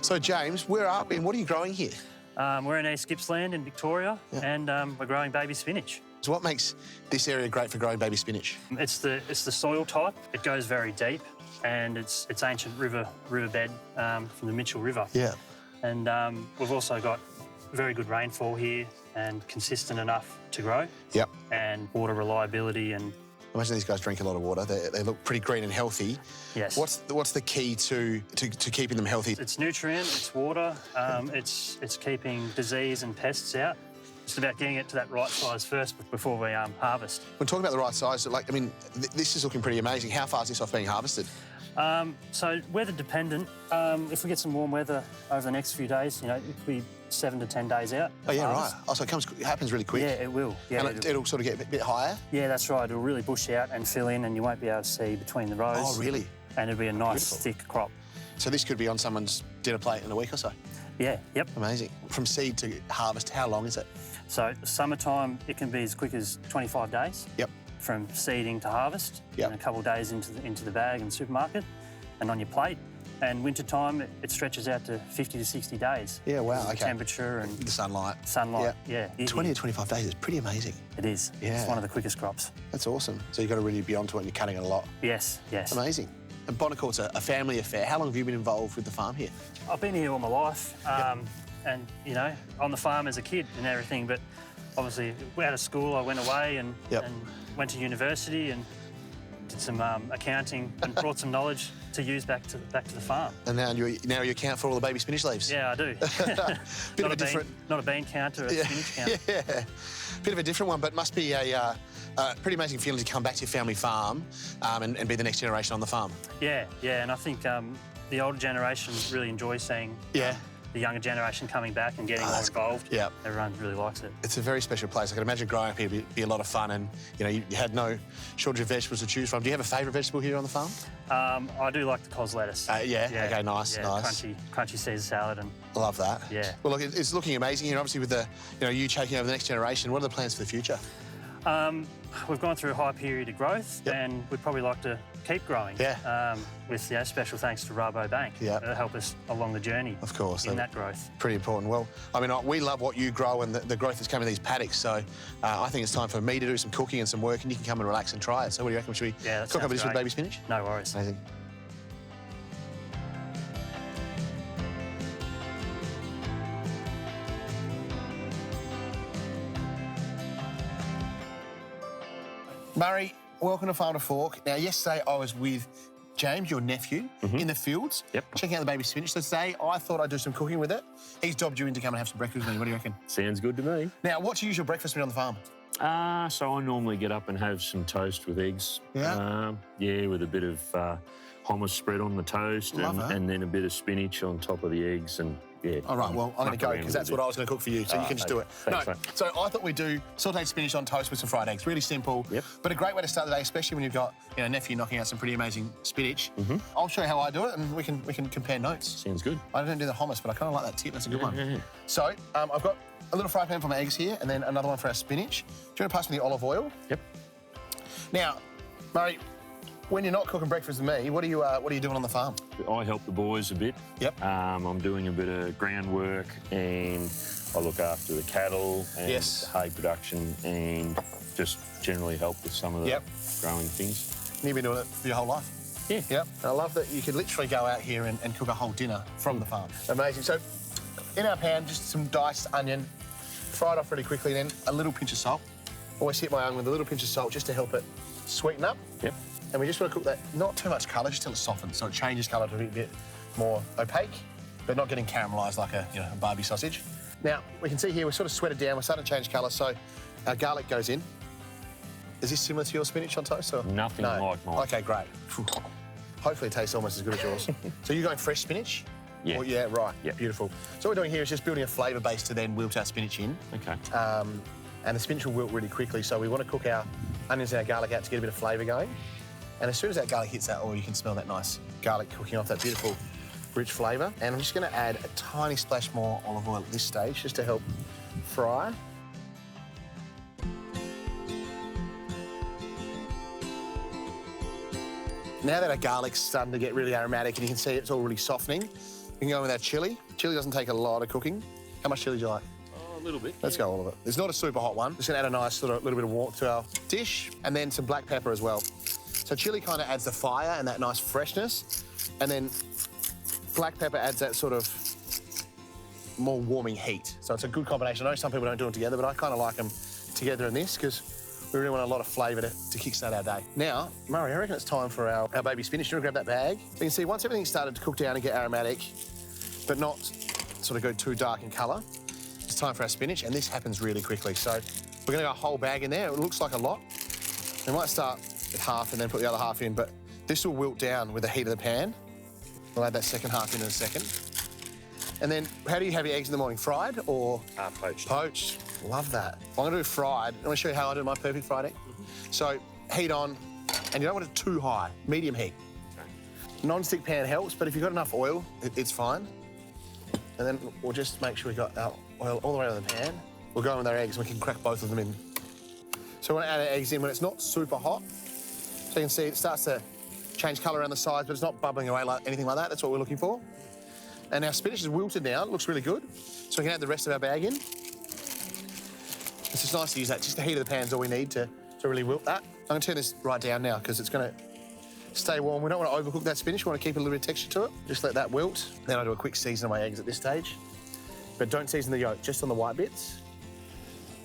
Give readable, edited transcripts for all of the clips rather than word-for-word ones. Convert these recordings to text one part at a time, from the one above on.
So, James, where are we and what are you growing here? We're in East Gippsland in Victoria, and we're growing baby spinach. So what makes this area great for growing baby spinach? It's the soil type. It goes very deep, and it's ancient riverbed from the Mitchell River. Yeah. And we've also got very good rainfall here and consistent enough to grow. Yep. And water reliability and. Imagine these guys drink a lot of water. They look pretty green and healthy. Yes. What's the key to keeping them healthy? It's nutrient, it's water, it's keeping disease and pests out. It's about getting it to that right size first before we harvest. When talking about the right size, this is looking pretty amazing. How far is this off being harvested? So weather dependent. If we get some warm weather over the next few days, it could be 7 to 10 days out. Oh yeah, right. Oh, so it happens really quick. Yeah, it will. Yeah, and it'll sort of get a bit higher. Yeah, that's right. It'll really bush out and fill in, and you won't be able to see between the rows. Oh, really? And it'll be a nice thick crop. So this could be on someone's dinner plate in a week or so. Yeah. Yep. Amazing. From seed to harvest, how long is it? So summertime, it can be as quick as 25 days. Yep. From seeding to harvest. Yep. And a couple of days into the bag in the supermarket, and on your plate. And wintertime, it stretches out to 50 to 60 days. Yeah, wow, okay. Temperature and... The sunlight. Yeah. 20 to 25 days is pretty amazing. It is. Yeah. It's one of the quickest crops. That's awesome. So you've got to really be onto it and you're cutting it a lot. Yes. Amazing. And Bonaccord's a family affair. How long have you been involved with the farm here? I've been here all my life, and, on the farm as a kid and everything, but obviously out of school I went away and went to university and did some accounting and brought some knowledge to use back to the farm. And now you account for all the baby spinach leaves. Yeah, I do. Not a bean counter, a spinach counter. Yeah, bit of a different one, but must be a pretty amazing feeling to come back to your family farm and be the next generation on the farm. Yeah, and I think the older generation really enjoys seeing the younger generation coming back and getting more involved. Yeah. Everyone really likes it. It's a very special place. I can imagine growing up here would be a lot of fun, and you had no shortage of vegetables to choose from. Do you have a favourite vegetable here on the farm? I do like the cos lettuce. Yeah. Okay, nice. Crunchy Caesar salad and. I love that. Yeah. Well, look, it's looking amazing here. Obviously, with you taking over the next generation, what are the plans for the future? We've gone through a high period of growth, and we'd probably like to keep growing. Yeah. With special thanks to Rabobank. Yeah. To help us along the journey. Of course. In that growth. Pretty important. Well, we love what you grow and the growth that's coming in these paddocks. So I think it's time for me to do some cooking and some work, and you can come and relax and try it. So what do you reckon? Should we cook up this with baby spinach? No worries. Amazing. Murray, welcome to Farm to Fork. Now, yesterday I was with James, your nephew, in the fields, checking out the baby spinach. So today I thought I'd do some cooking with it. He's dobbed you in to come and have some breakfast with me. What do you reckon? Sounds good to me. Now, what's your usual breakfast meal on the farm? So I normally get up and have some toast with eggs. Yeah? With a bit of hummus spread on the toast and then a bit of spinach on top of the eggs and All right, well, I'm going to go because that's what I was going to cook for you, so you can just do it. Thanks, so I thought we'd do sauteed spinach on toast with some fried eggs. Really simple, but a great way to start the day, especially when you've got a nephew knocking out some pretty amazing spinach. I'll show you how I do it, and we can compare notes. Sounds good. I don't do the hummus, but I kind of like that tip. That's a good one. So I've got a little fry pan for my eggs here, and then another one for our spinach. Do you want to pass me the olive oil? Yep. Now, Murray, when you're not cooking breakfast with me, what are you doing on the farm? I help the boys a bit. Yep. I'm doing a bit of groundwork and I look after the cattle and hay production and just generally help with some of the growing things. You've been doing it for your whole life? Yeah. Yep. And I love that you could literally go out here and cook a whole dinner from the farm. Amazing. So in our pan, just some diced onion, fried off really quickly, then a little pinch of salt. Always hit my onion with a little pinch of salt just to help it sweeten up. Yep. And we just want to cook that, not too much colour, just till it softens, so it changes colour to be a bit more opaque, but not getting caramelised like a Barbie sausage. Now, we can see here we're sort of sweated down, we're starting to change colour, so our garlic goes in. Is this similar to your spinach on toast? Or? Nothing like mine. Okay, great. Hopefully it tastes almost as good as yours. So you're going fresh spinach? Yeah. Or, yeah, right. Yeah. Beautiful. So what we're doing here is just building a flavour base to then wilt our spinach in. Okay. And the spinach will wilt really quickly, so we want to cook our onions and our garlic out to get a bit of flavour going. And as soon as that garlic hits that oil, you can smell that nice garlic cooking off that beautiful, rich flavour. And I'm just going to add a tiny splash more olive oil at this stage, just to help fry. Now that our garlic's starting to get really aromatic and you can see it's all really softening, I'm going can go with our chilli. Chilli doesn't take a lot of cooking. How much chilli do you like? Oh, a little bit. Let's go all of it. It's not a super hot one. Just gonna add a nice little bit of warmth to our dish, and then some black pepper as well. So chilli kind of adds the fire and that nice freshness, and then black pepper adds that sort of more warming heat. So it's a good combination. I know some people don't do them together, but I kind of like them together in this because we really want a lot of flavour to kickstart our day. Now, Murray, I reckon it's time for our baby spinach. You want to grab that bag? So you can see once everything's started to cook down and get aromatic, but not sort of go too dark in colour, it's time for our spinach, and this happens really quickly. So we're going to go a whole bag in there. It looks like a lot. We might start with half and then put the other half in, but this will wilt down with the heat of the pan. We'll add that second half in a second. And then, how do you have your eggs in the morning? Fried or? Poached. Poached. Love that. I'm gonna do fried. I want to show you how I do my perfect fried egg. So, heat on, and you don't want it too high. Medium heat. Okay. Non-stick pan helps, but if you've got enough oil, it's fine. And then we'll just make sure we got our oil all the way to the pan. We'll go in with our eggs and we can crack both of them in. So we want to add our eggs in when it's not super hot. So you can see it starts to change colour around the sides, but it's not bubbling away like anything like that. That's what we're looking for. And our spinach is wilted now. It looks really good. So we can add the rest of our bag in. It's just nice to use that. Just the heat of the pan is all we need to really wilt that. I'm going to turn this right down now because it's going to stay warm. We don't want to overcook that spinach. We want to keep a little bit of texture to it. Just let that wilt. Then I do a quick season of my eggs at this stage. But don't season the yolk, just on the white bits.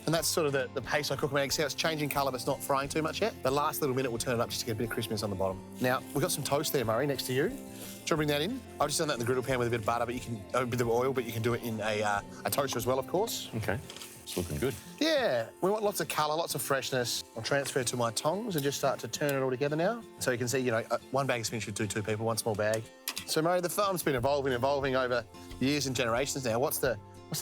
And that's sort of the pace I cook my eggs. See how it's changing colour, but it's not frying too much yet. The last little minute we'll turn it up just to get a bit of crispiness on the bottom. Now, we've got some toast there, Murray, next to you. Do you want to bring that in? I've just done that in the griddle pan with a bit of butter, but you can a bit of oil, but you can do it in a toaster as well, of course. Okay, it's looking good. Yeah, we want lots of colour, lots of freshness. I'll transfer to my tongs and just start to turn it all together now. So you can see, you know, one bag of spinach should do 2 people, one small bag. So, Murray, the farm's been evolving over years and generations now. What's the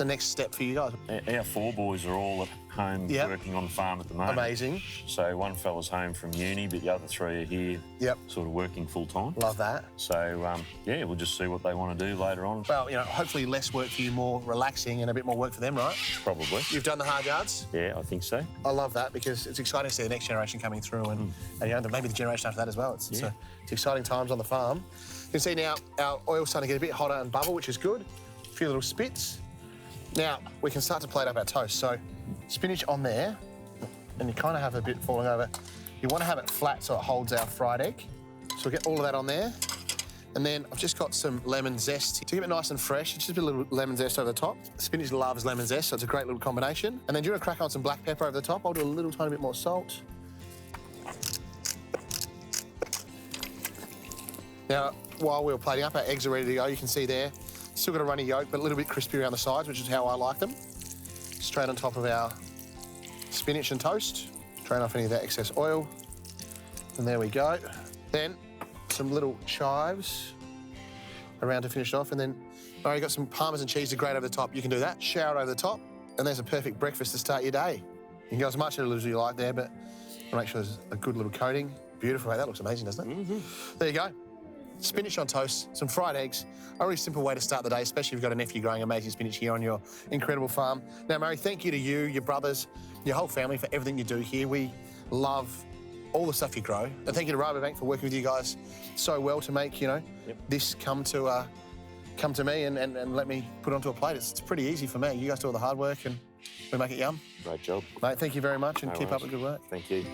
next step for you guys? Our 4 boys are all at home working on the farm at the moment. Amazing. So one fella's home from uni, but the other 3 are here sort of working full time. Love that. So, yeah, we'll just see what they want to do later on. Well, you know, hopefully less work for you, more relaxing and a bit more work for them, right? Probably. You've done the hard yards? Yeah, I think so. I love that because it's exciting to see the next generation coming through and you know, maybe the generation after that as well. It's exciting times on the farm. You can see now our oil's starting to get a bit hotter and bubble, which is good. A few little spits. Now, we can start to plate up our toast. So, spinach on there, and you kind of have a bit falling over. You want to have it flat so it holds our fried egg. So we'll get all of that on there. And then I've just got some lemon zest. To keep it nice and fresh, just a bit of little lemon zest over the top. Spinach loves lemon zest, so it's a great little combination. And then do you want to crack on some black pepper over the top? I'll do a little tiny bit more salt. Now, while we were plating up, our eggs are ready to go. You can see there. Still got a runny yolk, but a little bit crispy around the sides, which is how I like them. Straight on top of our spinach and toast. Drain off any of that excess oil. And there we go. Then some little chives around to finish it off. And then Murray got some Parmesan cheese to grate over the top. You can do that. Shower over the top. And there's a perfect breakfast to start your day. You can go as much as you like there, but make sure there's a good little coating. Beautiful. That looks amazing, doesn't it? There you go. Spinach on toast, some fried eggs, a really simple way to start the day, especially if you've got a nephew growing amazing spinach here on your incredible farm. Now, Murray, thank you to you, your brothers, your whole family for everything you do here. We love all the stuff you grow. And thank you to Rabobank for working with you guys so well to make, you know, this come to me and let me put it onto a plate. It's pretty easy for me. You guys do all the hard work and we make it yum. Great job. Mate, thank you very much and No keep worries. up the good work. Thank you.